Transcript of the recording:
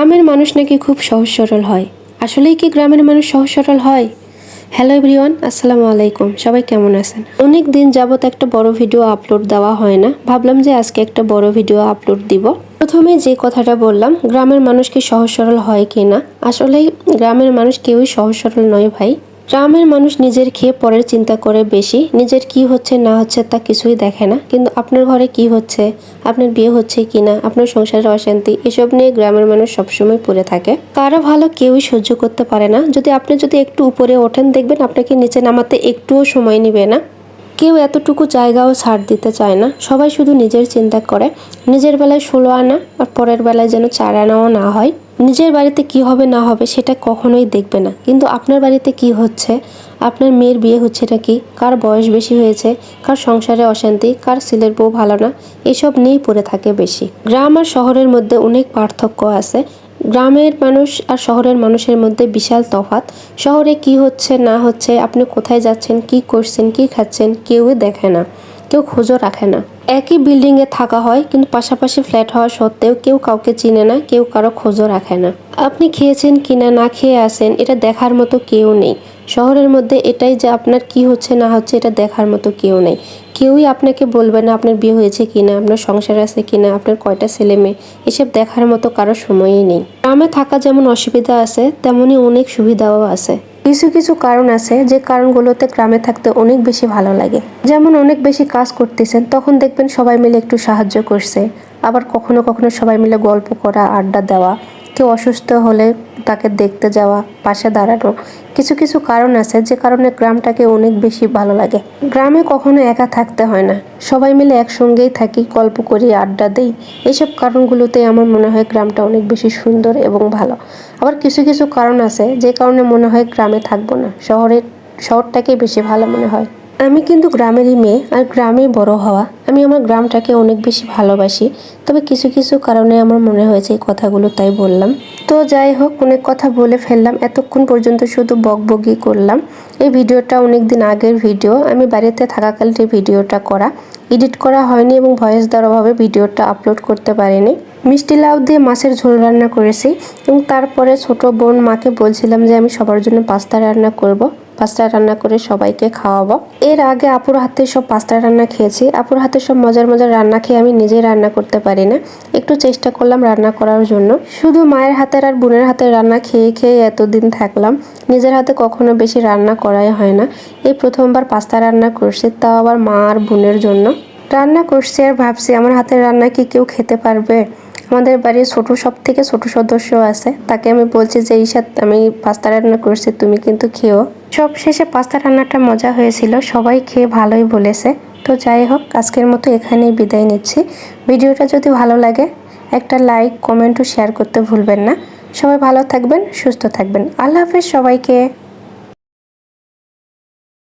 গ্রামের মানুষ নাকি খুব সহজ সরল হয়। আসলেই কি গ্রামের মানুষ সহজ সরল হয়? হ্যালো এভরিওয়ান, আসসালামু আলাইকুম। সবাই কেমন আছেন? অনেক দিন যাবত একটা বড় ভিডিও আপলোড দেওয়া হয় না, ভাবলাম যে আজকে একটা বড় ভিডিও আপলোড দিব। প্রথমে যে কথাটা বললাম, গ্রামের মানুষ কি সহজ সরল হয় কি না, আসলেই গ্রামের মানুষ কেউই সহজ সরল নয় ভাই। গ্রামের মানুষ নিজের খেয়ে পরের চিন্তা করে বেশি, নিজের কি হচ্ছে না হচ্ছে তা কিছুই দেখে না। কিন্তু আপনার ঘরে কি হচ্ছে, আপনার বিয়ে হচ্ছে কিনা, আপনার সংসারের অশান্তি, এসব নিয়ে গ্রামের মানুষ সবসময় পড়ে থাকে। কারো ভালো কেউই সহ্য করতে পারে না। আপনি যদি একটু উপরে ওঠেন, দেখবেন আপনাকে নিচে নামাতে একটুও সময় নিবে না। কেউ এতটুকু জায়গাও ছাড় দিতে চায় না। সবাই শুধু নিজের চিন্তা করে। নিজের বেলায় 16 আনা আর পরের বেলায় যেন 4 আনাও না হয়। নিজের বাড়িতে কি হবে না হবে সেটা কখনোই দেখবে না। কিন্তু আপনার বাড়িতে কি হচ্ছে, আপনার মেয়ের বিয়ে হচ্ছে নাকি, কার বয়স বেশি হয়েছে, কার সংসারে অশান্তি, কার ছেলের বউ ভালো না, এসব নিয়েই পড়ে থাকে বেশি। গ্রাম আর শহরের মধ্যে অনেক পার্থক্য আছে। গ্রামের মানুষ আর শহরের মানুষের মধ্যে বিশাল তফাৎ। শহরে কি হচ্ছে না হচ্ছে, আপনি কোথায় যাচ্ছেন, কি করছেন, কি খাচ্ছেন, কেউই দেখে না, কেউ খোঁজও রাখে না। একই বিল্ডিংয়ে থাকা হয়, কিন্তু পাশাপাশি ফ্ল্যাট হওয়া সত্ত্বেও কেউ কাউকে চিনে না, কেউ কারো খোঁজও রাখে না। আপনি খেয়েছেন কিনা, না খেয়ে আসেন, এটা দেখার মতো কেউ নেই। শহরের মধ্যে এটাই যে আপনার কি হচ্ছে না হচ্ছে এটা দেখার মতো কেউ নেই। কেউই আপনাকে বলবে না আপনার বিয়ে হয়েছে কিনা, আপনার সংসার আছে কিনা, আপনার কয়টা ছেলে মেয়ে, এসব দেখার মতো কারো সময়ই নেই। গ্রামে থাকা যেমন অসুবিধা আছে, তেমনই অনেক সুবিধাও আছে। কিছু কিছু কারণ আছে যে কারণগুলোতে গ্রামে থাকতে অনেক বেশি ভালো লাগে। যেমন অনেক বেশি কাজ করতেছেন, তখন দেখবেন সবাই মিলে একটু সাহায্য করছে। আবার কখনো কখনো সবাই মিলে গল্প করা, আড্ডা দেওয়া, কেউ অসুস্থ হলে তাকে দেখতে যাওয়া, পাশে দাঁড়ানো। কিছু কিছু কারণ আছে যে কারণে গ্রামটাকে অনেক বেশি ভালো লাগে। গ্রামে কখনো একা থাকতে হয় না, সবাই মিলে একসঙ্গেই থাকি, গল্প করি, আড্ডা দেই। এইসব কারণগুলোতে আমার মনে হয় গ্রামটা অনেক বেশি সুন্দর এবং ভালো। আবার কিছু কিছু কারণ আছে যে কারণে মনে হয় গ্রামে থাকবো না, শহরটাকে বেশি ভালো মনে হয়। আমি কিন্তু গ্রামেরই মেয়ে, আর গ্রামেই বড় হওয়া। আমি আমার গ্রামটাকে অনেক বেশি ভালোবাসি। তবে কিছু কিছু কারণে আমার মনে হয়েছে এই কথাগুলো, তাই বললাম। তো যাই হোক, অনেক কথা বলে ফেললাম। এতক্ষণ পর্যন্ত শুধু বকবকি করলাম। এই ভিডিওটা অনেক দিন আগের ভিডিও, আমি বাড়িতে থাকাকালীন এই ভিডিওটা করা, এডিট করা হয়নি এবং ভয়েস দেওয়ার অভাবে ভিডিওটা আপলোড করতে পারিনি। মিষ্টি লাউ দিয়ে মাছের ঝোল রান্না করেছি এবং তারপরে ছোট বোন মাকে বলছিলাম যে আমি সবার জন্য পাস্তা রান্না করব। পাস্তা রান্না করে সবাইকে খাওয়াবো। এর আগে আপুর হাতে সব পাস্তা রান্না খেয়েছি। আপুর হাতে সব মজার মজার রান্না খেয়ে আমি নিজেই রান্না করতে পারি না। একটু চেষ্টা করলাম রান্না করার জন্য। শুধু মায়ের হাতের আর বোনের হাতের রান্না খেয়ে খেয়ে এতদিন থাকলাম। নিজের হাতে কখনো বেশি রান্না করাই হয় না। এই প্রথমবার পাস্তা রান্না করছি, তাও আবার মা আর বোনের জন্য। রান্না করছি আর ভাবছি আমার হাতের রান্না কি কেউ খেতে পারবে। আমাদের বাড়ির সব থেকে ছোট সদস্য আছে, তাকে আমি বলছি যে ঈশা, আমি পাস্তা রান্না করছি, তুমি কিন্তু খেও। সব শেষে পাস্তা রান্নাটা মজা হয়েছিল, সবাই খেয়ে ভালোই বলেছে। তো যাই হোক, আজকের মতো এখানেই বিদায় নিচ্ছি। ভিডিওটা যদি ভালো লাগে একটা লাইক, কমেন্ট ও শেয়ার করতে ভুলবেন না। সবাই ভালো থাকবেন, সুস্থ থাকবেন। আল্লাহ হাফেজ সবাইকে।